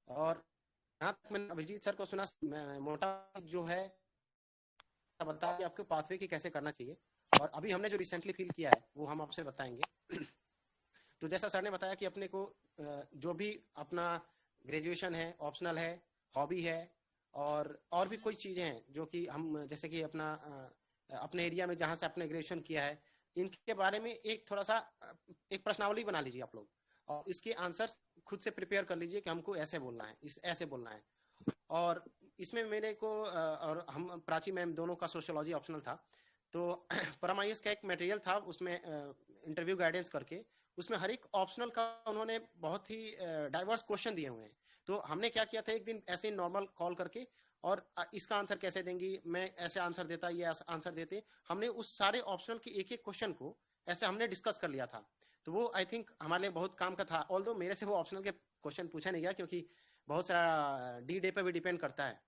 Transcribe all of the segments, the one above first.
और यहाँ तक मैंने अभिजीत सर को सुना, मोटा जो है बता कि आपको पाथवे की कैसे करना चाहिए, और अभी हमने जो रिसेंटली फील किया है वो हम आपसे बताएंगे। तो जैसा सर ने बताया कि अपने को जो भी अपना ग्रेजुएशन है, ऑप्शनल है, हॉबी है, और भी कोई चीज़ें हैं जो कि हम, जैसे कि अपना अपने एरिया में जहाँ से आपने ग्रेजुएशन किया है, इनके बारे में एक थोड़ा सा एक प्रश्नावली बना लीजिए आप लोग, और इसके आंसर खुद से प्रिपेयर कर लीजिए कि हमको ऐसे बोलना है, ऐसे बोलना है। और इसमें मेरे को और हम प्राची मैम दोनों का सोशियोलॉजी ऑप्शनल था, तो परमाइस का एक मटेरियल था, उसमें इंटरव्यू गाइडेंस करके, उसमें हर एक ऑप्शनल का उन्होंने बहुत ही डाइवर्स क्वेश्चन दिए हुए हैं। तो हमने क्या किया था, एक दिन ऐसे नॉर्मल कॉल करके, और इसका आंसर कैसे देंगी, मैं ऐसे आंसर देता, ये आंसर देते, हमने उस सारे ऑप्शनल के एक एक क्वेश्चन को ऐसे हमने डिस्कस कर लिया था। तो वो आई थिंक हमारे लिए बहुत काम का था, ऑल्दो मेरे से वो ऑप्शनल के क्वेश्चन पूछा नहीं गया, क्योंकि बहुत सारा डी डे पे भी डिपेंड करता है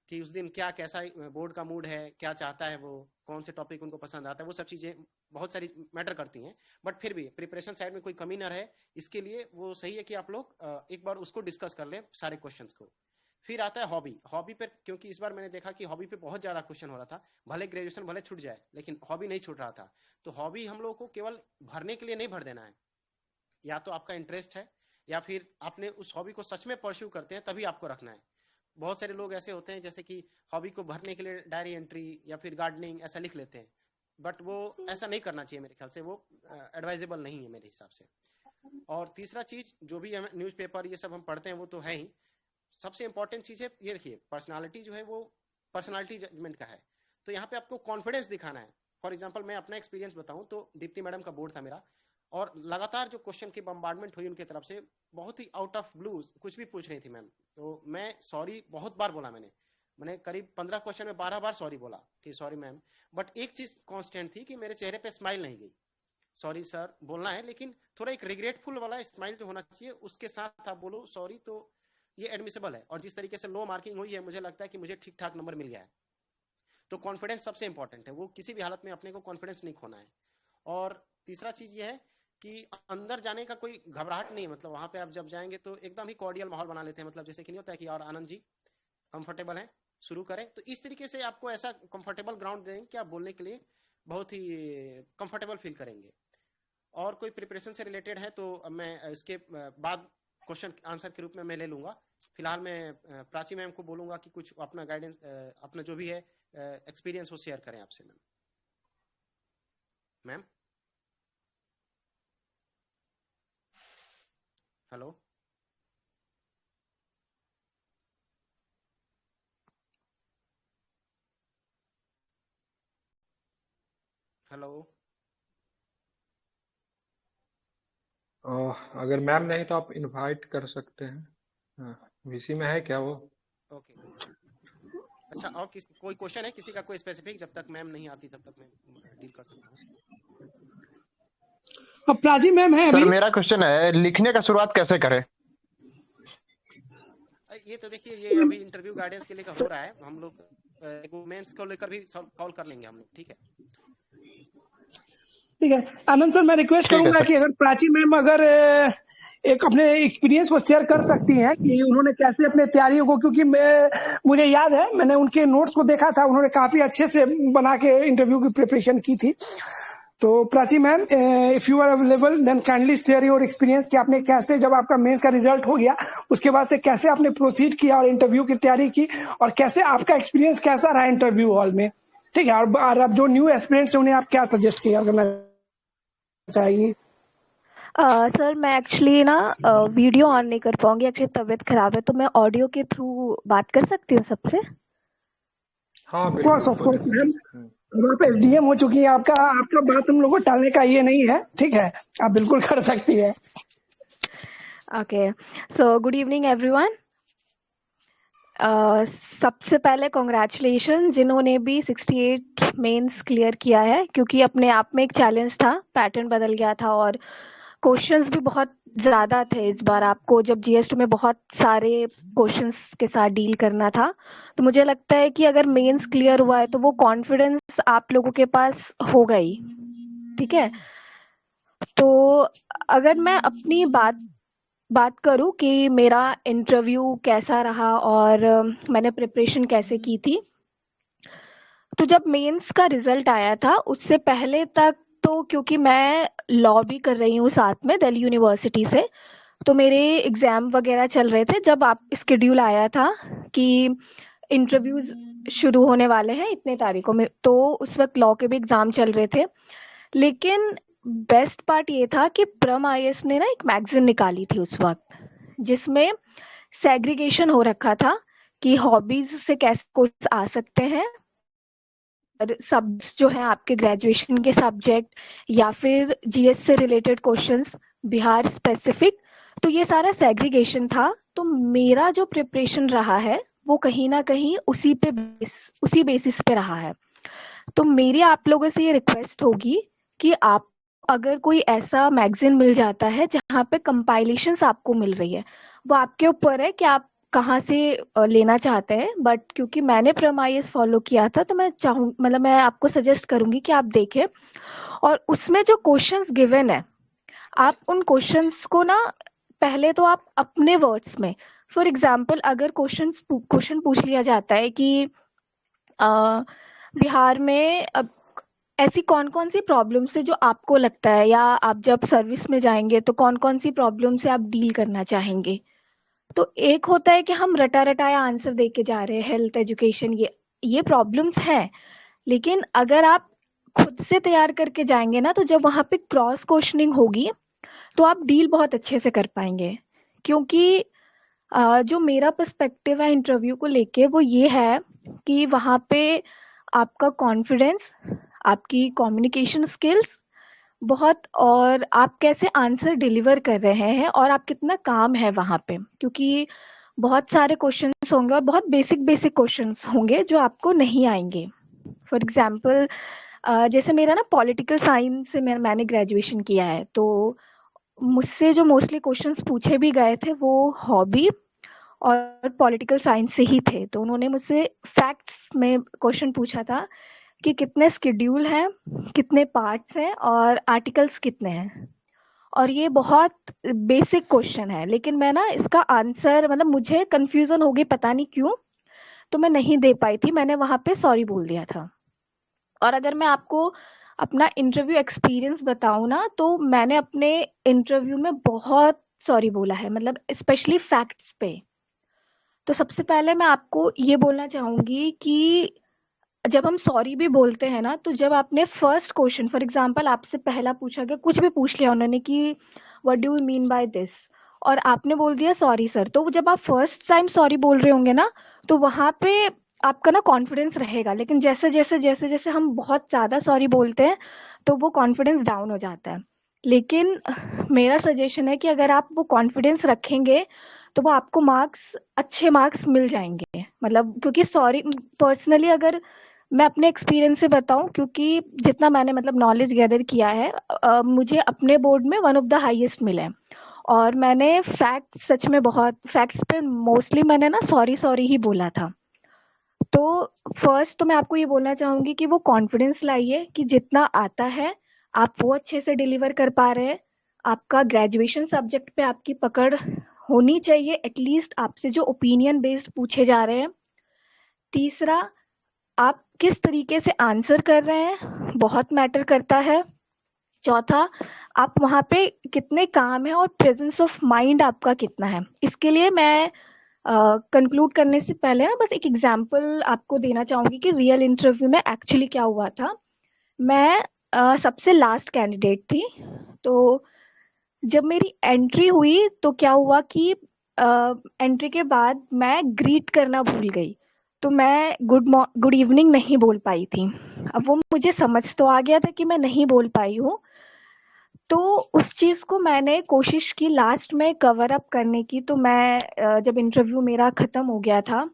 कि उस दिन क्या, कैसा बोर्ड का मूड है, क्या चाहता है वो, कौन से टॉपिक उनको पसंद आता है, वो सब चीज़ें बहुत सारी मैटर करती हैं। बट फिर भी प्रिपरेशन साइड में कोई कमी ना रहे, इसके लिए वो सही है कि आप लोग एक बार उसको डिस्कस कर लें सारे क्वेश्चंस को। फिर आता है हॉबी। हॉबी पर, क्योंकि इस बार मैंने देखा कि हॉबी पे बहुत ज़्यादा क्वेश्चन हो रहा था, भले ग्रेजुएशन भले छूट जाए लेकिन हॉबी नहीं छूट रहा था। तो हॉबी हम लोग को केवल भरने के लिए नहीं भर देना है, या तो आपका इंटरेस्ट है, या फिर आपने उस हॉबी को सच में परस्यू करते हैं, तभी आपको रखना है। बहुत सारे लोग ऐसे होते हैं जैसे कि हॉबी को भरने के लिए डायरी एंट्री या फिर गार्डनिंग ऐसा लिख लेते हैं, बट वो ऐसा नहीं करना चाहिए, मेरे ख्याल से वो एडवाइजेबल नहीं है मेरे हिसाब से। और तीसरा चीज, जो भी हम न्यूज़पेपर ये सब हम पढ़ते हैं वो तो है ही, सबसे इंपॉर्टेंट चीज है ये, देखिए पर्सनालिटी जो है वो पर्सनालिटी जजमेंट का है। तो यहाँ पे आपको कॉन्फिडेंस दिखाना है। फॉर एग्जाम्पल मैं अपना एक्सपीरियंस बताऊं तो दीप्ति मैडम का बोर्ड था मेरा, और लगातार जो क्वेश्चन की बम्बार्डमेंट हुई उनकी तरफ से, बहुत ही आउट ऑफ ब्लू कुछ भी पूछ रही थी मैम, तो मैं सॉरी बहुत बार बोला, मैंने करीब 15 क्वेश्चन में 12 बार सॉरी बोला कि सॉरी मैम। बट एक चीज कांस्टेंट थी कि मेरे चेहरे पे स्माइल नहीं गई। सॉरी सर बोलना है, लेकिन थोड़ा एक रिग्रेटफुल वाला स्माइल जो होना चाहिए, उसके साथ आप बोलो सॉरी, तो ये एडमिसेबल है। और जिस तरीके से लो मार्किंग हुई है, मुझे लगता है कि मुझे ठीक ठाक नंबर मिल गया है। तो कॉन्फिडेंस सबसे इंपॉर्टेंट है, वो किसी भी हालत में अपने को कॉन्फिडेंस नहीं खोना है। और तीसरा चीज ये है कि अंदर जाने का कोई घबराहट नहीं है, मतलब वहां पे आप जब जाएंगे तो एकदम ही कॉर्डियल माहौल बना लेते हैं, मतलब जैसे कि नहीं होता है कि और आनंद जी कंफर्टेबल हैं, शुरू करें। तो इस तरीके से आपको ऐसा कंफर्टेबल ग्राउंड देंगे कि आप बोलने के लिए बहुत ही कंफर्टेबल फील करेंगे। और कोई प्रिपरेशन से रिलेटेड है तो मैं इसके बाद क्वेश्चन आंसर के रूप में मैं ले लूंगा। फिलहाल मैं प्राची मैम को बोलूंगा कि कुछ अपना गाइडेंस, अपना जो भी है एक्सपीरियंस वो शेयर करें आपसे। Ma'am, ma'am hello. हेलो। अगर मैम नहीं तो आप इनवाइट कर सकते हैं। वीसी में है क्या वो? ओके, अच्छा, और कोई क्वेश्चन है किसी का, कोई स्पेसिफिक? जब तक मैम नहीं आती तब तक मैं डील कर सकता हूँ। अब प्राची मैम है सर अभी। मेरा क्वेश्चन है, लिखने का शुरुआत कैसे करें? ये तो देखिए, ये अभी इंटरव्यू गाइडेंस के लिए हो रहा है, हम लोग मेंस को लेकर भी कॉल कर लेंगे हम लोग, ठीक है? ठीक है आनंद सर, मैं रिक्वेस्ट ठीक है करूंगा सर। कि अगर प्राची मैम अगर एक अपने एक्सपीरियंस को शेयर कर सकती हैं कि उन्होंने कैसे अपने तैयारियों को, क्योंकि मुझे याद है मैंने उनके नोट्स को देखा था, उन्होंने काफी अच्छे से बना के इंटरव्यू की प्रिपरेशन की थी। तो Prachi ma'am, if you are available then kindly share your experience कि आपने कैसे, जब आपका मेंस का रिजल्ट हो गया उसके बाद से कैसे आपने प्रोसीड किया और इंटरव्यू की तैयारी की, और कैसे आपका एक्सपीरियंस कैसा रहा इंटरव्यू हॉल में। ठीक है, और अब जो न्यू एस्पिरेंट्स हैं उन्हें आप क्या सजेस्ट किया करना चाहिए? सर मैं एक्चुअली ना वीडियो ऑन नहीं कर पाऊंगी, एक्चुअली तबीयत खराब है, तो मैं ऑडियो के थ्रू बात कर सकती हूँ सबसे? हाँ ऑफ कोर्स बिल्कुल मैम, बोलिए। वहाँ पे डीएम हो चुकी है, आपका बात हम लोग को टालने का ये नहीं है, ठीक है, आप बिल्कुल कर सकती है। Okay, so good evening everyone. सबसे पहले कॉन्ग्रेचुलेशन जिन्होंने भी 68 मेंस क्लियर किया है, क्योंकि अपने आप में एक चैलेंज था, पैटर्न बदल गया था और क्वेश्चंस भी बहुत ज़्यादा थे इस बार। आपको जब जीएस2 में बहुत सारे क्वेश्चंस के साथ डील करना था, तो मुझे लगता है कि अगर मेंस क्लियर हुआ है तो वो कॉन्फिडेंस आप लोगों के पास होगा ही, ठीक है? तो अगर मैं अपनी बात बात करूँ कि मेरा इंटरव्यू कैसा रहा और मैंने प्रिपरेशन कैसे की थी, तो जब मेंस का रिजल्ट आया था उससे पहले तक तो क्योंकि मैं लॉ भी कर रही हूँ साथ में दिल्ली यूनिवर्सिटी से, तो मेरे एग्ज़ाम वगैरह चल रहे थे जब आप शेड्यूल आया था कि इंटरव्यूज़ शुरू होने वाले हैं इतने तारीखों में, तो उस वक्त लॉ के भी एग्ज़ाम चल रहे थे। लेकिन बेस्ट पार्ट ये था कि प्रम आईएएस ने ना एक मैगज़ीन निकाली थी उस वक्त, जिसमें सेग्रीगेशन हो रखा था कि हॉबीज़ से कैसे क्वेश्चन आ सकते हैं और सब्जेक्ट्स जो है आपके ग्रेजुएशन के सब्जेक्ट या फिर जीएस से रिलेटेड क्वेश्चंस बिहार स्पेसिफिक, तो ये सारा सेग्रीगेशन था। तो मेरा जो प्रिपरेशन रहा है वो कहीं ना कहीं उसी बेसिस पे रहा है। तो मेरी आप लोगों से ये रिक्वेस्ट होगी कि आप अगर कोई ऐसा मैगजीन मिल जाता है जहाँ पे कंपाइलेशंस आपको मिल रही है, वो आपके ऊपर है कि आप कहाँ से लेना चाहते हैं, बट क्योंकि मैंने प्रम आईएएस फॉलो किया था तो मैं आपको सजेस्ट करूंगी कि आप देखें और उसमें जो क्वेश्चंस गिवन है आप उन क्वेश्चंस को ना पहले तो आप अपने वर्ड्स में, फॉर एग्जांपल अगर क्वेश्चन पूछ लिया जाता है कि बिहार में अब ऐसी कौन कौन सी प्रॉब्लम से जो आपको लगता है या आप जब सर्विस में जाएंगे तो कौन कौन सी प्रॉब्लम से आप डील करना चाहेंगे, तो एक होता है कि हम रटा रटाया आंसर दे के जा रहे हैं हेल्थ एजुकेशन ये प्रॉब्लम्स हैं, लेकिन अगर आप खुद से तैयार करके जाएंगे ना तो जब वहाँ पे क्रॉस क्वेश्चनिंग होगी तो आप डील बहुत अच्छे से कर पाएंगे। क्योंकि जो मेरा पर्सपेक्टिव है इंटरव्यू को लेके वो ये है कि वहाँ पे आपका कॉन्फिडेंस, आपकी कम्युनिकेशन स्किल्स बहुत, और आप कैसे आंसर डिलीवर कर रहे हैं और आप कितना काम है वहाँ पे, क्योंकि बहुत सारे क्वेश्चंस होंगे और बहुत बेसिक क्वेश्चंस होंगे जो आपको नहीं आएंगे। फॉर एग्जांपल जैसे मेरा ना पॉलिटिकल साइंस से मैंने ग्रेजुएशन किया है, तो मुझसे जो मोस्टली क्वेश्चंस पूछे भी गए थे वो हॉबी और पॉलिटिकल साइंस से ही थे। तो उन्होंने मुझसे फैक्ट्स में क्वेश्चन पूछा था कि कितने शेड्यूल हैं, कितने पार्ट्स हैं और आर्टिकल्स कितने हैं, और ये बहुत बेसिक क्वेश्चन है, लेकिन मैं ना इसका आंसर मुझे कंफ्यूजन हो गई पता नहीं क्यों, तो मैं नहीं दे पाई थी, मैंने वहाँ पे सॉरी बोल दिया था। और अगर मैं आपको अपना इंटरव्यू एक्सपीरियंस बताऊँ ना तो मैंने अपने इंटरव्यू में बहुत सॉरी बोला है, स्पेशली फैक्ट्स पे। तो सबसे पहले मैं आपको ये बोलना चाहूँगी कि जब हम सॉरी भी बोलते हैं ना, तो जब आपने फर्स्ट क्वेश्चन फॉर एग्जांपल आपसे पहला पूछा गया, कुछ भी पूछ लिया उन्होंने कि what do you mean by this, और आपने बोल दिया सॉरी सर, तो जब आप फर्स्ट टाइम सॉरी बोल रहे होंगे ना तो वहाँ पे आपका ना कॉन्फिडेंस रहेगा, लेकिन जैसे जैसे जैसे जैसे हम बहुत ज़्यादा सॉरी बोलते हैं तो वो कॉन्फिडेंस डाउन हो जाता है। लेकिन मेरा सजेशन है कि अगर आप वो कॉन्फिडेंस रखेंगे तो वो आपको अच्छे मार्क्स मिल जाएंगे, क्योंकि सॉरी पर्सनली अगर मैं अपने एक्सपीरियंस से बताऊं, क्योंकि जितना मैंने नॉलेज गैदर किया है, मुझे अपने बोर्ड में 1 ऑफ द हाईएस्ट मिले हैं, और मैंने सच में बहुत फैक्ट्स पे मोस्टली मैंने ना सॉरी ही बोला था। तो फर्स्ट तो मैं आपको ये बोलना चाहूँगी कि वो कॉन्फिडेंस लाइए कि जितना आता है आप वो अच्छे से डिलीवर कर पा रहे हैं। आपका ग्रेजुएशन सब्जेक्ट पे आपकी पकड़ होनी चाहिए, एटलीस्ट आपसे जो ओपिनियन बेस्ड पूछे जा रहे हैं। तीसरा, आप किस तरीके से आंसर कर रहे हैं बहुत मैटर करता है। चौथा, आप वहाँ पे कितने काम है और प्रेजेंस ऑफ माइंड आपका कितना है। इसके लिए मैं कंक्लूड करने से पहले ना बस एक एग्जांपल आपको देना चाहूँगी कि रियल इंटरव्यू में एक्चुअली क्या हुआ था। मैं सबसे लास्ट कैंडिडेट थी, तो जब मेरी एंट्री हुई तो क्या हुआ कि एंट्री के बाद मैं ग्रीट करना भूल गई, तो मैं गुड इवनिंग नहीं बोल पाई थी। अब वो मुझे समझ तो आ गया था कि मैं नहीं बोल पाई हूँ, तो उस चीज़ को मैंने कोशिश की लास्ट में कवर अप करने की। तो मैं जब इंटरव्यू मेरा ख़त्म हो गया था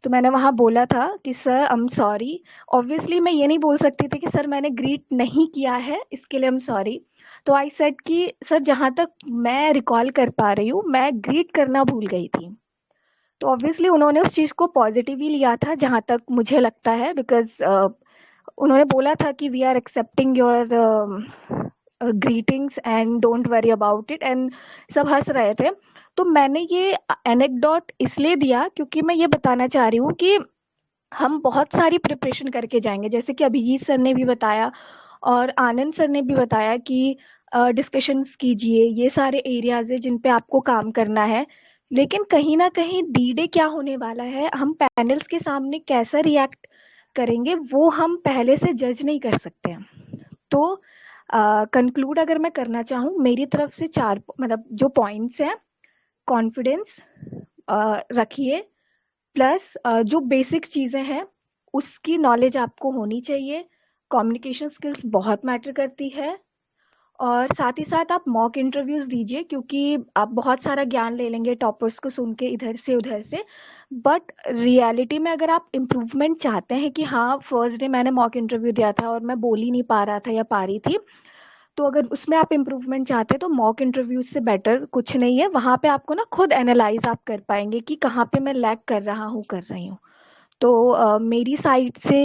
तो मैंने वहाँ बोला था कि sir I am sorry. Obviously मैं ये नहीं बोल सकती थी कि सर मैंने ग्रीट नहीं किया है, इसके लिए आई एम सॉरी। तो आई सेड कि सर जहाँ तक मैं रिकॉल कर पा रही हूँ मैं ग्रीट करना भूल गई थी। तो ऑब्वियसली उन्होंने उस चीज़ को पॉजिटिवली लिया था जहाँ तक मुझे लगता है, बिकॉज उन्होंने बोला था कि we are accepting your greetings and don't worry about it, and सब हंस रहे थे। तो मैंने ये एनेक्डोट इसलिए दिया क्योंकि मैं ये बताना चाह रही हूँ कि हम बहुत सारी प्रिपरेशन करके जाएंगे, जैसे कि अभिजीत सर ने भी बताया और आनंद सर ने भी बताया कि डिस्कशंस कीजिए, ये सारे एरियाज है जिन पे आपको काम करना है। लेकिन कहीं ना कहीं डी-डे क्या होने वाला है, हम पैनल्स के सामने कैसा रिएक्ट करेंगे वो हम पहले से जज नहीं कर सकते हैं। तो कंक्लूड अगर मैं करना चाहूँ, मेरी तरफ से 4 मतलब जो पॉइंट्स हैं, कॉन्फिडेंस रखिए, प्लस जो बेसिक चीज़ें हैं उसकी नॉलेज आपको होनी चाहिए, कम्युनिकेशन स्किल्स बहुत मैटर करती है, और साथ ही साथ आप मॉक इंटरव्यूज़ दीजिए क्योंकि आप बहुत सारा ज्ञान ले लेंगे टॉपर्स को सुन के इधर से उधर से, बट रियलिटी में अगर आप इम्प्रूवमेंट चाहते हैं कि हाँ फर्स्ट डे मैंने मॉक इंटरव्यू दिया था और मैं बोल ही नहीं पा रहा था या पा रही थी, तो अगर उसमें आप इम्प्रूवमेंट चाहते हैं तो मॉक इंटरव्यूज से बेटर कुछ नहीं है। वहाँ पे आपको ना खुद एनालाइज आप कर पाएंगे कि कहाँ पे मैं लैग कर रहा हूँ, कर रही हूँ। तो मेरी साइड से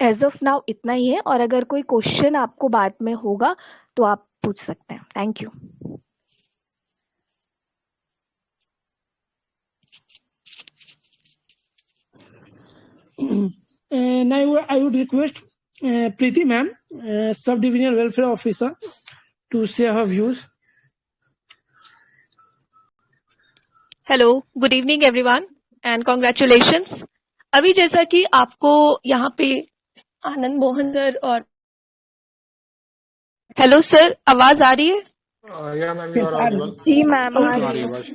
एज ऑफ नाउ इतना ही है, और अगर कोई क्वेश्चन आपको बाद में होगा तो आप पूछ सकते हैं। Thank you. Now I would request Preeti ma'am, Sub-Divisional Welfare Officer, to share her views. Hello, good evening everyone and congratulations. अभी जैसा कि आपको यहाँ पे आनंद मोहन सर और हेलो सर, आवाज आ रही है? या मैम, यू आर ऑडिबल। जी मैम, आ रही है आवाज।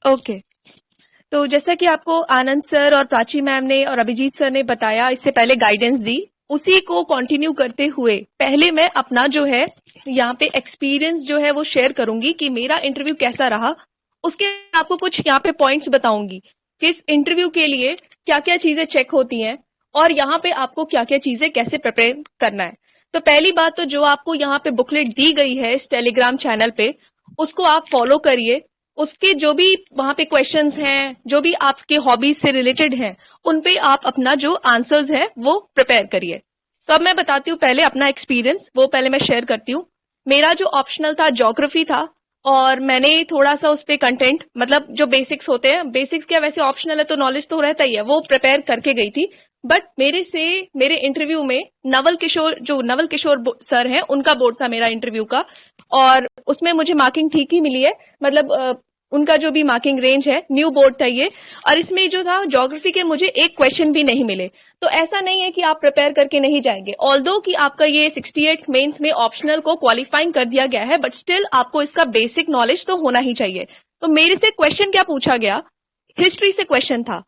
ओके, तो जैसा कि आपको आनंद सर और प्राची मैम ने और अभिजीत सर ने बताया, इससे पहले गाइडेंस दी, उसी को कंटिन्यू करते हुए पहले मैं अपना जो है यहाँ पे एक्सपीरियंस जो है वो शेयर करूंगी कि मेरा इंटरव्यू कैसा रहा। उसके आपको कुछ यहाँ पे पॉइंट्स बताऊंगी कि इस इंटरव्यू के लिए क्या क्या चीजें चेक होती हैं और यहाँ पे आपको क्या क्या चीजें कैसे प्रिपेयर करना है। तो पहली बात तो जो आपको यहाँ पे बुकलेट दी गई है इस टेलीग्राम चैनल पे, उसको आप फॉलो करिए। उसके जो भी वहां पे क्वेश्चंस हैं, जो भी आपके हॉबीज से रिलेटेड हैं, उन पे आप अपना जो आंसर्स है वो प्रिपेयर करिए। तो अब मैं बताती हूँ पहले अपना एक्सपीरियंस, वो पहले मैं शेयर करती हूँ। मेरा जो ऑप्शनल था ज्योग्राफी था, और मैंने थोड़ा सा उस पे कंटेंट, मतलब जो बेसिक्स होते हैं, बेसिक्स क्या वैसे ऑप्शनल है तो नॉलेज तो रहता ही है, वो प्रिपेयर करके गई थी। बट मेरे इंटरव्यू में नवल किशोर सर हैं, उनका बोर्ड था मेरा इंटरव्यू का, और उसमें मुझे मार्किंग ठीक ही मिली है। मतलब उनका जो भी मार्किंग रेंज है, न्यू बोर्ड था ये, और इसमें जो था ज्योग्राफी के मुझे एक क्वेश्चन भी नहीं मिले। तो ऐसा नहीं है कि आप प्रिपेयर करके नहीं जाएंगे, ऑल्दो कि आपका ये 68 मेंस में ऑप्शनल को क्वालिफाइंग कर दिया गया है, बट स्टिल आपको इसका बेसिक नॉलेज तो होना ही चाहिए। तो मेरे से क्वेश्चन क्या पूछा गया, हिस्ट्री से क्वेश्चन था,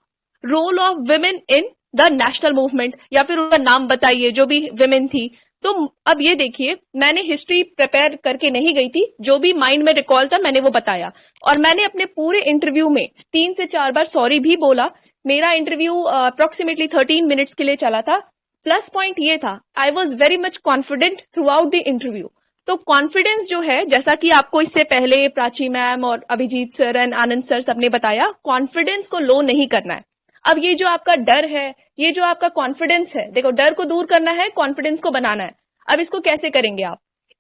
role of women in the national movement, या फिर उनका नाम बताइए जो भी विमेन थी। तो अब ये देखिए, मैंने हिस्ट्री प्रिपेयर करके नहीं गई थी, जो भी माइंड में रिकॉल था मैंने वो बताया, और मैंने अपने पूरे इंटरव्यू में 3 से 4 बार सॉरी भी बोला। मेरा इंटरव्यू अप्रोक्सीमेटली 13 मिनट्स के लिए चला था। प्लस पॉइंट ये था, I was very much confident through out the interview. तो कॉन्फिडेंस जो है, जैसा कि आपको इससे पहले प्राची मैम और Abhijit sir and Anand sir सबने बताया, कॉन्फिडेंस को लो नहीं करना है। अब ये जो आपका डर है, ये जो आपका कॉन्फिडेंस है, देखो डर को दूर करना है, कॉन्फिडेंस को बनाना है। अब इसको कैसे करेंगे आप?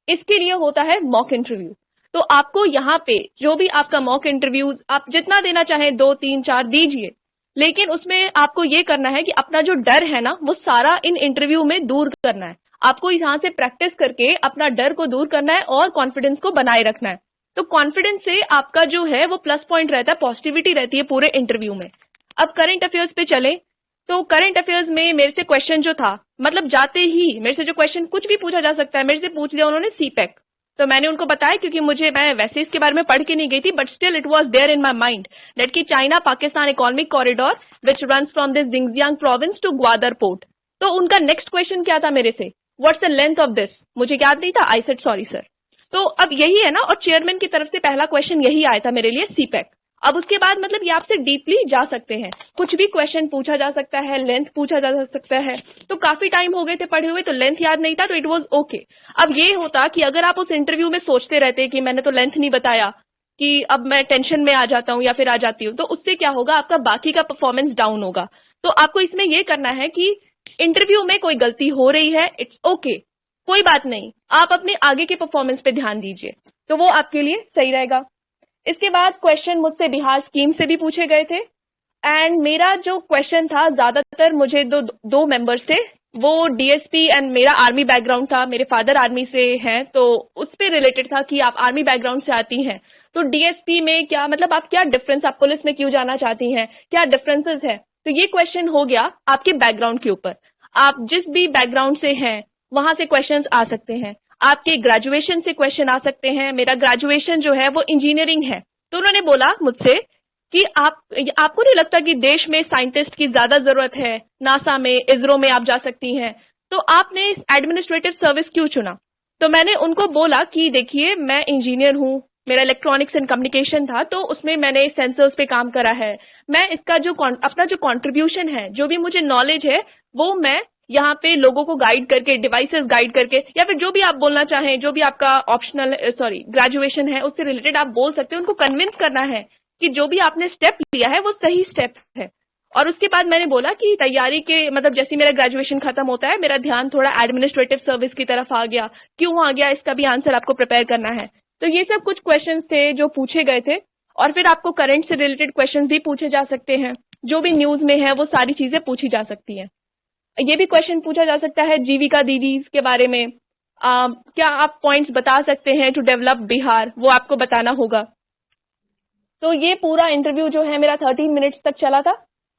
इसके लिए होता है मॉक इंटरव्यू। तो आपको यहाँ पे जो भी आपका मॉक इंटरव्यूज आप जितना देना चाहें, 2, 3, 4 दीजिए, लेकिन उसमें आपको ये करना है कि अपना जो डर है ना, वो सारा इन इंटरव्यू में दूर करना है। आपको यहाँ से प्रैक्टिस करके अपना डर को दूर करना है और कॉन्फिडेंस को बनाए रखना है। तो कॉन्फिडेंस से आपका जो है वो प्लस पॉइंट रहता है, पॉजिटिविटी रहती है पूरे इंटरव्यू में। अब करंट अफेयर्स पे चले, तो करंट अफेयर्स में मेरे से क्वेश्चन जो था, मतलब जाते ही मेरे से जो क्वेश्चन कुछ भी पूछा जा सकता है, मेरे से पूछ लिया उन्होंने सीपेक। तो मैंने उनको बताया, क्योंकि मैं वैसे इसके बारे में पढ़ के नहीं गई थी, but still it was there in my mind that कि China Pakistan economic corridor which runs from this Xinjiang province to Gwadar port. तो उनका नेक्स्ट क्वेश्चन क्या था मेरे से, what's the length of this, मुझे याद नहीं था, आई सेड सॉरी सर। तो अब यही है ना, और चेयरमैन की तरफ से पहला क्वेश्चन यही आया था मेरे लिए, सीपेक। अब उसके बाद मतलब ये आपसे डीपली जा सकते हैं, कुछ भी क्वेश्चन पूछा जा सकता है, लेंथ पूछा जा सकता है। तो काफी टाइम हो गए थे पढ़े हुए, तो लेंथ याद नहीं था, तो इट वाज ओके। अब ये होता कि अगर आप उस इंटरव्यू में सोचते रहते कि मैंने तो लेंथ नहीं बताया, कि अब मैं टेंशन में आ जाता हूं या फिर आ जाती हूँ, तो उससे क्या होगा, आपका बाकी का परफॉर्मेंस डाउन होगा। तो आपको इसमें ये करना है कि इंटरव्यू में कोई गलती हो रही है, इट्स ओके, कोई बात नहीं, आप अपने आगे के परफॉर्मेंस पे ध्यान दीजिए, तो वो आपके लिए सही रहेगा। इसके बाद क्वेश्चन मुझसे बिहार स्कीम से भी पूछे गए थे एंड मेरा जो क्वेश्चन था ज्यादातर मुझे दो मेंबर्स थे, वो डीएसपी एंड मेरा आर्मी बैकग्राउंड था, मेरे फादर आर्मी से हैं तो उस पे रिलेटेड था कि आप आर्मी बैकग्राउंड से आती हैं तो डीएसपी में क्या मतलब आप क्या डिफरेंस, आप पुलिस में क्यों जाना चाहती हैं, क्या डिफरेंसेस है। तो ये क्वेश्चन हो गया आपके बैकग्राउंड के ऊपर, आप जिस भी बैकग्राउंड से हैं वहां से क्वेश्चंस आ सकते हैं, आपके ग्रेजुएशन से क्वेश्चन आ सकते हैं। मेरा ग्रेजुएशन जो है वो इंजीनियरिंग है, तो उन्होंने बोला मुझसे कि आपको नहीं लगता कि देश में साइंटिस्ट की ज्यादा जरूरत है, नासा में, इसरो में आप जा सकती हैं, तो आपने इस एडमिनिस्ट्रेटिव सर्विस क्यों चुना। तो मैंने उनको बोला कि देखिए मैं इंजीनियर हूं, मेरा इलेक्ट्रॉनिक्स एंड कम्युनिकेशन था तो उसमें मैंने सेंसर्स पे काम करा है, मैं इसका जो अपना जो कंट्रीब्यूशन है, जो भी मुझे नॉलेज है वो मैं यहाँ पे लोगों को गाइड करके, डिवाइसेस गाइड करके, या फिर जो भी आप बोलना चाहें, जो भी आपका ऑप्शनल ग्रेजुएशन है उससे रिलेटेड आप बोल सकते हैं, उनको कन्विंस करना है कि जो भी आपने स्टेप लिया है वो सही स्टेप है। और उसके बाद मैंने बोला कि तैयारी के मतलब जैसे मेरा ग्रेजुएशन खत्म होता है मेरा ध्यान थोड़ा एडमिनिस्ट्रेटिव सर्विस की तरफ आ गया, क्यों आ गया इसका भी आंसर आपको प्रिपेयर करना है। तो ये सब कुछ क्वेश्चंस थे जो पूछे गए थे और फिर आपको करंट से रिलेटेड क्वेश्चंस भी पूछे जा सकते हैं, जो भी न्यूज में है वो सारी चीजें पूछी जा सकती हैं। ये भी क्वेश्चन पूछा जा सकता है जीविका दीदीज के बारे में, क्या आप पॉइंट्स बता सकते हैं टू डेवलप बिहार, वो आपको बताना होगा। तो ये पूरा इंटरव्यू जो है मेरा 13 मिनट्स तक चला था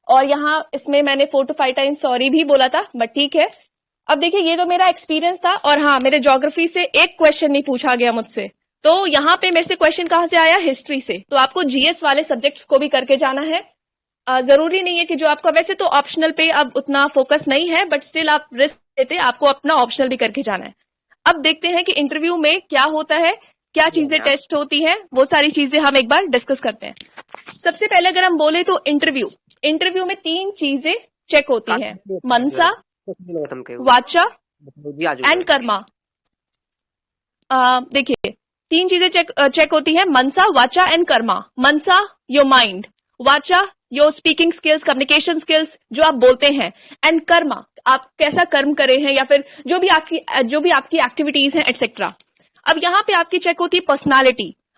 और यहाँ इसमें मैंने 4 to 5 टाइम्स सॉरी भी बोला था, बट ठीक है। अब देखिए ये तो मेरा एक्सपीरियंस था और हाँ मेरे ज्योग्राफी से एक क्वेश्चन नहीं पूछा गया मुझसे, तो यहाँ पे मेरे से क्वेश्चन कहाँ से आया, हिस्ट्री से। तो आपको जीएस वाले सब्जेक्ट्स को भी करके जाना है, जरूरी नहीं है कि जो आपका, वैसे तो ऑप्शनल पे अब उतना फोकस नहीं है बट स्टिल आप रिस्क लेते, आपको अपना ऑप्शनल भी करके जाना है। अब देखते हैं कि इंटरव्यू में क्या होता है, क्या चीजें टेस्ट होती हैं, वो सारी चीजें हम एक बार डिस्कस करते हैं। सबसे पहले अगर हम बोले तो इंटरव्यू में 3 चीजें चेक होती हैं, मनसा, वाचा एंड कर्मा। देखिए 3 चीजें चेक होती है, मनसा, वाचा एंड कर्मा। मनसा योर माइंड, वाचा your speaking skills, communication skills जो आप बोलते हैं, एंड कर्मा आप कैसा कर्म करे हैं या फिर जो भी आपकी एक्टिविटीज हैं एटसेट्रा। अब यहाँ पे आपकी चेक होती है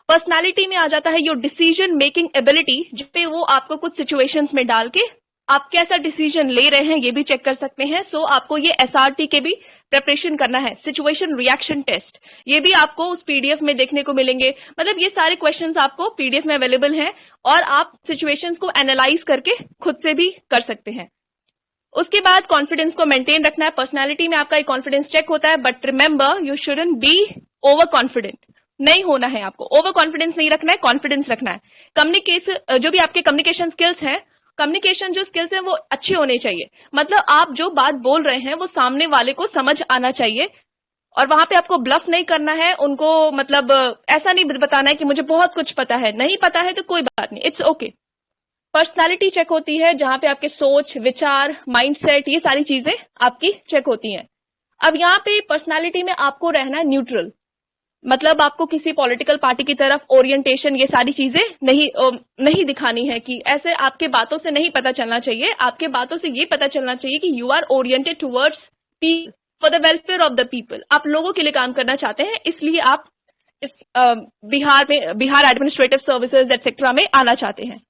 पर्सनालिटी में आ जाता है योर डिसीजन मेकिंग एबिलिटी, जिसपे वो आपको कुछ सिचुएशंस में डाल के आप कैसा डिसीजन ले रहे हैं ये भी चेक कर सकते हैं। सो आपको ये एसआरटी के भी प्रिपरेशन करना है, सिचुएशन रिएक्शन टेस्ट, ये भी आपको उस पीडीएफ में देखने को मिलेंगे। मतलब ये सारे क्वेश्चंस आपको पीडीएफ में अवेलेबल हैं और आप सिचुएशंस को एनालाइज करके खुद से भी कर सकते हैं। उसके बाद कॉन्फिडेंस को मेंटेन रखना है, पर्सनैलिटी में आपका कॉन्फिडेंस चेक होता है, but remember you shouldn't be over confident, नहीं होना है आपको, ओवर कॉन्फिडेंस नहीं रखना है, कॉन्फिडेंस रखना है। कम्युनिकेशन, जो भी आपके कम्युनिकेशन स्किल्स हैं, कम्युनिकेशन जो स्किल्स हैं वो अच्छे होने चाहिए, मतलब आप जो बात बोल रहे हैं वो सामने वाले को समझ आना चाहिए और वहां पे आपको ब्लफ नहीं करना है, उनको मतलब ऐसा नहीं बताना है कि मुझे बहुत कुछ पता है, नहीं पता है तो कोई बात नहीं, इट्स ओके। पर्सनालिटी चेक होती है जहां पे आपके सोच, विचार, माइंडसेट, ये सारी चीजें आपकी चेक होती हैं। अब यहाँ पे पर्सनालिटी में आपको रहना न्यूट्रल, मतलब आपको किसी पॉलिटिकल पार्टी की तरफ ओरिएंटेशन, ये सारी चीजें नहीं दिखानी है कि ऐसे आपके बातों से नहीं पता चलना चाहिए, आपके बातों से ये पता चलना चाहिए कि you are oriented towards people, for the welfare of the people, आप लोगों के लिए काम करना चाहते हैं, इसलिए आप इस बिहार एडमिनिस्ट्रेटिव सर्विसेज एटसेट्रा में आना चाहते हैं।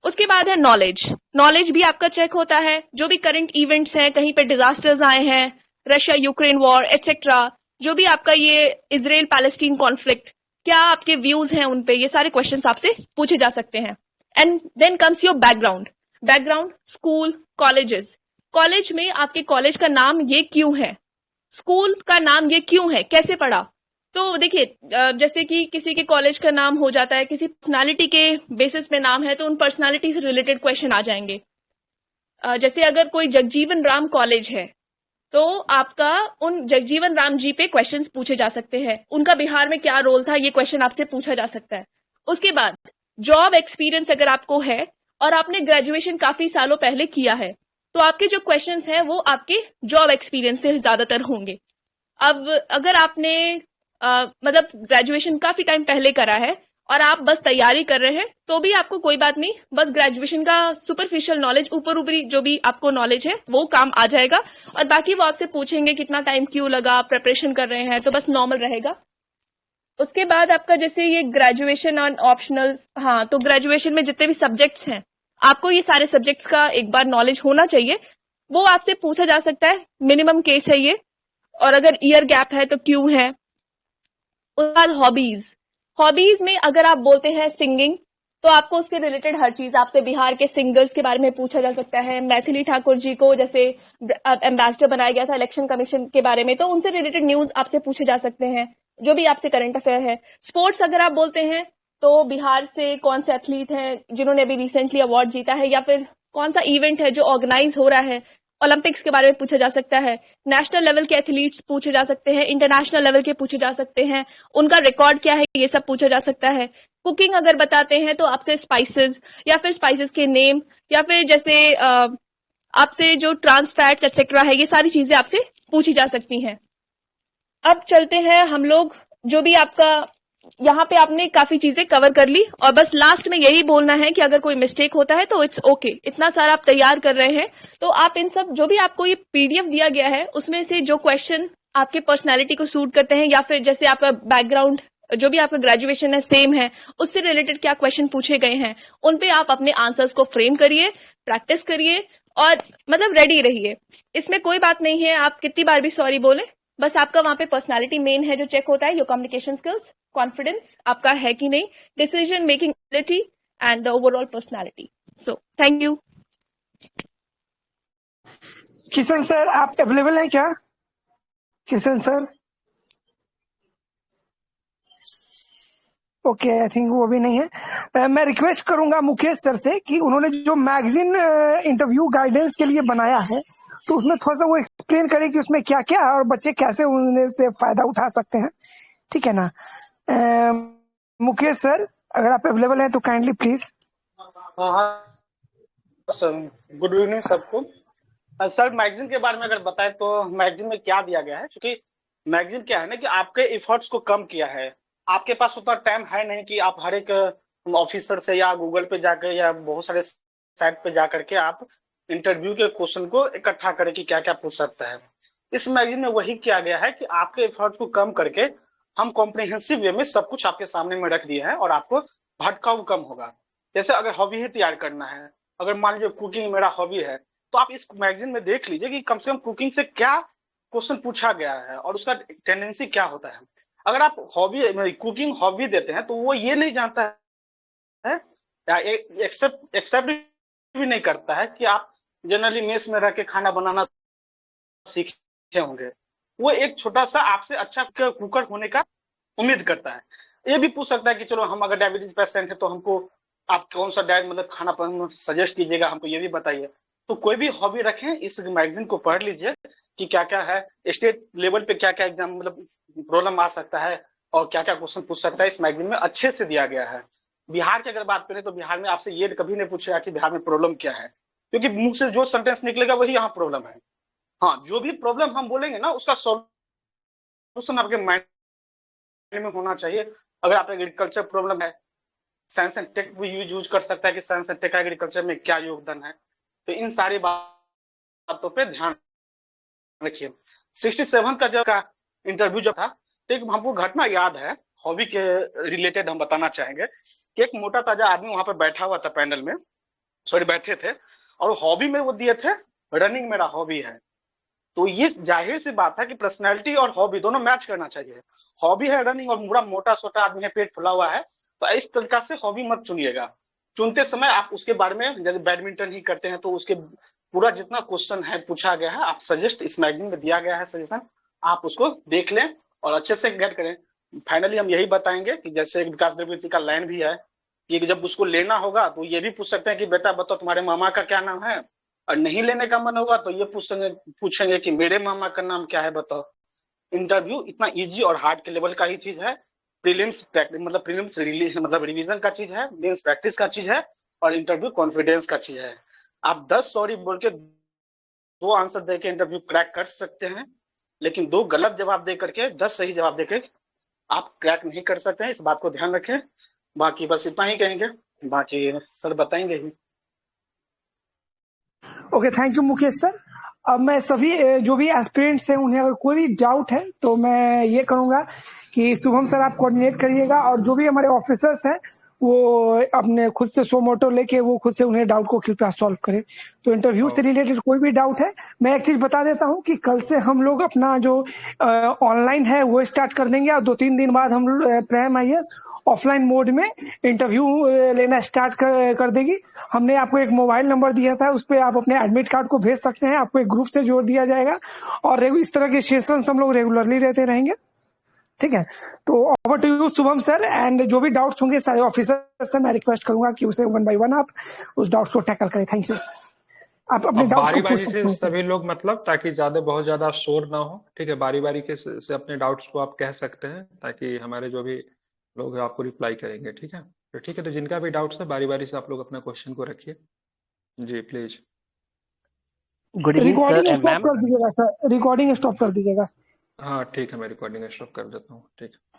उसके बाद है नॉलेज भी आपका चेक होता है, जो भी करंट इवेंट्स हैं, कहीं पे डिजास्टर्स आए हैं, रशिया यूक्रेन वॉर एटसेट्रा, जो भी आपका ये इजराइल पैलेस्टीन कॉन्फ्लिक्ट, क्या आपके व्यूज हैं उन पे, ये सारे क्वेश्चंस आपसे पूछे जा सकते हैं। And then comes your background, school, colleges, college में आपके कॉलेज का नाम ये क्यों है, स्कूल का नाम ये क्यों है, कैसे पढ़ा। तो देखिए जैसे कि किसी के कॉलेज का नाम हो जाता है, किसी पर्सनालिटी के बेसिस पे नाम है, तो उन पर्सनालिटी से रिलेटेड क्वेश्चन आ जाएंगे। जैसे अगर कोई जगजीवन राम कॉलेज है तो आपका उन जगजीवन राम जी पे क्वेश्चंस पूछे जा सकते हैं, उनका बिहार में क्या रोल था, ये क्वेश्चन आपसे पूछा जा सकता है। उसके बाद जॉब एक्सपीरियंस अगर आपको है और आपने ग्रेजुएशन काफी सालों पहले किया है तो आपके जो क्वेश्चंस हैं वो आपके जॉब एक्सपीरियंस से ज्यादातर होंगे। अब अगर आपने मतलब ग्रेजुएशन काफी टाइम पहले करा है और आप बस तैयारी कर रहे हैं तो भी आपको कोई बात नहीं, बस ग्रेजुएशन का सुपरफिशियल नॉलेज, ऊपरी जो भी आपको नॉलेज है वो काम आ जाएगा और बाकी वो आपसे पूछेंगे कितना टाइम क्यों लगा, प्रिपरेशन कर रहे हैं, तो बस नॉर्मल रहेगा। उसके बाद आपका जैसे ये ग्रेजुएशन ऑन ऑप्शनल, हाँ, तो ग्रेजुएशन में जितने भी सब्जेक्ट्स हैं आपको ये सारे सब्जेक्ट्स का एक बार नॉलेज होना चाहिए, वो आपसे पूछा जा सकता है। मिनिमम केस है ये, और अगर ईयर गैप है तो क्यों है। उसके बाद हॉबीज में अगर आप बोलते हैं सिंगिंग, तो आपको उसके रिलेटेड हर चीज, आपसे बिहार के सिंगर्स के बारे में पूछा जा सकता है। मैथिली ठाकुर जी को जैसे एम्बेसडर बनाया गया था इलेक्शन कमीशन के बारे में, तो उनसे रिलेटेड न्यूज आपसे पूछे जा सकते हैं, जो भी आपसे करंट अफेयर है। स्पोर्ट्स अगर आप बोलते हैं तो बिहार से कौन से एथलीट हैं जिन्होंने अभी रिसेंटली अवार्ड जीता है, या फिर कौन सा इवेंट है जो ऑर्गेनाइज हो रहा है, ओलंपिक्स के बारे में पूछा जा सकता है। नेशनल लेवल के एथलीट्स पूछे जा सकते हैं, इंटरनेशनल लेवल के पूछे जा सकते हैं, उनका रिकॉर्ड क्या है, ये सब पूछा जा सकता है। कुकिंग अगर बताते हैं तो आपसे स्पाइसेस, या फिर स्पाइसेस के नेम, या फिर जैसे आपसे जो ट्रांस फैट्स एक्सेट्रा है, ये सारी चीजें आपसे पूछी जा सकती हैं। अब चलते हैं हम लोग, जो भी आपका यहाँ पे आपने काफी चीजें कवर कर ली, और बस लास्ट में यही बोलना है कि अगर कोई मिस्टेक होता है तो इट्स ओके। इतना सारा आप तैयार कर रहे हैं तो आप इन सब, जो भी आपको ये पीडीएफ दिया गया है उसमें से जो क्वेश्चन आपके पर्सनैलिटी को सूट करते हैं, या फिर जैसे आपका बैकग्राउंड, जो भी आपका ग्रेजुएशन है सेम है, उससे रिलेटेड क्या क्वेश्चन पूछे गए हैं, उन पे आप अपने आंसर्स को फ्रेम करिए, प्रैक्टिस करिए, और मतलब रेडी रहिए। इसमें कोई बात नहीं है आप कितनी बार भी सॉरी बोले, बस आपका वहां पे पर्सनालिटी मेन है जो चेक होता है, योर कम्युनिकेशन स्किल्स, कॉन्फिडेंस आपका है कि नहीं, decision making ability and the overall personality. So thank you. Kishan sir आप अवेलेबल हैं क्या? Kishan sir okay, I think वो भी नहीं है। मैं रिक्वेस्ट करूंगा मुकेश सर से कि उन्होंने जो मैगजीन इंटरव्यू गाइडेंस के लिए बनाया है, तो उसमें थोड़ा सा वो एक्सप्लेन करें कि उसमें क्या क्या है और बच्चे कैसे उनमें से फायदा उठा सकते हैं। ठीक है ना? मुकेश सर अगर आप अवेलेबल हैं तो काइंडली प्लीज। हाँ सर, गुड इवनिंग सबको। सर मैगजीन के बारे में अगर बताएं तो मैगजीन में क्या दिया गया है, क्योंकि मैगजीन क्या है ना कि आपके एफर्ट्स को कम किया है। आपके पास उतना टाइम है नहीं कि आप हर एक ऑफिसर से या गूगल पे जाकर या बहुत सारे साइट पे जाकर के आप इंटरव्यू के क्वेश्चन को इकट्ठा करें कि क्या क्या पूछ सकता है। इस मैगजीन में वही किया गया है कि आपके एफर्ट को कम करके हम कॉम्प्रिहेंसिव वे में सब कुछ आपके सामने में रख दिए हैं, और आपको भटकाव कम होगा। जैसे अगर हॉबी ही तैयार करना है, अगर मान लीजिए कुकिंग मेरा हॉबी है, तो आप इस मैगजीन में देख लीजिए कि कम से कम कुकिंग से क्या क्वेश्चन पूछा गया है और उसका टेंडेंसी क्या होता है। अगर आप हॉबी कुकिंग हॉबी देते हैं तो वो ये नहीं जानता है या एक्सेप्ट भी नहीं करता है कि आप जनरली मेस में रह के खाना बनाना सीखे होंगे। वो एक छोटा सा आपसे अच्छा कुकर होने का उम्मीद करता है। ये भी पूछ सकता है कि चलो हम अगर डायबिटीज पेशेंट है तो हमको आप कौन सा डाइट मतलब खाना सजेस्ट कीजिएगा, हमको ये भी बताइए। तो कोई भी हॉबी रखें, इस मैगजीन को पढ़ लीजिए कि क्या क्या है, स्टेट लेवल पे क्या क्या एग्जाम मतलब प्रॉब्लम आ सकता है और क्या क्या क्वेश्चन पूछ सकता है। इस मैगजीन में अच्छे से दिया गया है। बिहार की अगर बात करें तो बिहार में आपसे ये कभी नहीं पूछेगा कि बिहार में प्रॉब्लम क्या है, क्योंकि मुंह से जो सेंटेंस निकलेगा वही यहाँ प्रॉब्लम है। हाँ, जो भी प्रॉब्लम हम बोलेंगे ना उसका सॉल्यूशन आपके माइंड में होना चाहिए। अगर आप एग्रीकल्चर प्रॉब्लम है, साइंस एंड टेक भी यूज कर सकता है कि साइंस एंड टेक का एग्रीकल्चर में क्या योगदान है। तो इन सारी बातों पे ध्यान रखिए। 67 का जब का इंटरव्यू जब था तो एक हमको घटना याद है, हॉबी के रिलेटेड हम बताना चाहेंगे कि एक मोटा ताजा आदमी वहां पे बैठा हुआ था पैनल में, बैठे थे, और हॉबी में वो दिए थे रनिंग मेरा हॉबी है। तो ये जाहिर सी बात है कि पर्सनैलिटी और हॉबी दोनों मैच करना चाहिए। हॉबी है रनिंग और पूरा मोटा सोटा आदमी है, पेट फुला हुआ है, तो इस तरीका से हॉबी मत चुनिएगा। चुनते समय आप उसके बारे में, जैसे बैडमिंटन ही करते हैं तो उसके पूरा जितना क्वेश्चन है पूछा गया है, आप सजेस्ट, इस मैगजीन में दिया गया है सजेशन, आप उसको देख लें और अच्छे से गेट करें। फाइनली हम यही बताएंगे कि जैसे विकास द्रविड़ का लाइन भी है कि जब उसको लेना होगा तो ये भी पूछ सकते हैं कि बेटा बताओ तुम्हारे मामा का क्या नाम है, और नहीं लेने का मन होगा तो ये पूछेंगे कि मेरे मामा का नाम क्या है बताओ। इंटरव्यू इतना इजी और हार्ड के लेवल का ही चीज है। प्रीलिम्स मतलब रिवीजन का चीज है, मेंस प्रैक्टिस का चीज है, और इंटरव्यू कॉन्फिडेंस का चीज है। आप 10 सॉरी बोल के 2 आंसर दे के इंटरव्यू क्रैक कर सकते हैं, लेकिन 2 गलत जवाब दे करके 10 सही जवाब देके आप क्रैक नहीं कर सकते हैं। इस बात को ध्यान रखें। बाकी बस इतना ही कहेंगे, बाकी सर बताएंगे ही। Okay, thank you Mukesh sir. अब मैं सभी जो भी एस्पिरेंट्स हैं उन्हें अगर कोई भी डाउट है तो मैं ये करूंगा कि शुभम सर आप कोऑर्डिनेट करिएगा, और जो भी हमारे ऑफिसर्स हैं वो अपने खुद से सो मोटो लेके वो खुद से उन्हें डाउट को कृपया सॉल्व करें। तो इंटरव्यू से रिलेटेड कोई भी डाउट है, मैं एक चीज बता देता हूं कि कल से हम लोग अपना जो ऑनलाइन है वो स्टार्ट कर देंगे, और 2-3 दिन बाद हम प्राइम IAS ऑफलाइन मोड में इंटरव्यू लेना स्टार्ट कर देगी। हमने आपको एक मोबाइल नंबर दिया था, उस पर आप अपने एडमिट कार्ड को भेज सकते हैं, आपको एक ग्रुप से जोड़ दिया जाएगा, और इस तरह के सेशंस हम लोग रेगुलरली रहते रहेंगे। ठीक है, तो over to you Shubham sir, and जो भी डाउट्स होंगे सारे ऑफिसर से मैं रिक्वेस्ट करूंगा कि उसे 1 by 1 आप उस डाउट्स को टैकल करें। Thank you. आप अपने डाउट्स बारी को बारी पूछ से सकते हैं। सभी लोग, मतलब ताकि बहुत ज्यादा शोर ना हो, ठीक है, बारी बारी के से अपने डाउट्स को आप कह सकते हैं, ताकि हमारे जो भी लोग हैं आपको रिप्लाई करेंगे। ठीक है, तो ठीक है, तो जिनका भी डाउट्स है बारी बारी से आप लोग अपना क्वेश्चन को रखिए। जी please. Good evening sir recording and stop ma'am. कर दीजिएगा सर, रिकॉर्डिंग स्टॉप कर दीजिएगा। हाँ ठीक है, मैं रिकॉर्डिंग स्टॉप कर देता हूँ। ठीक है।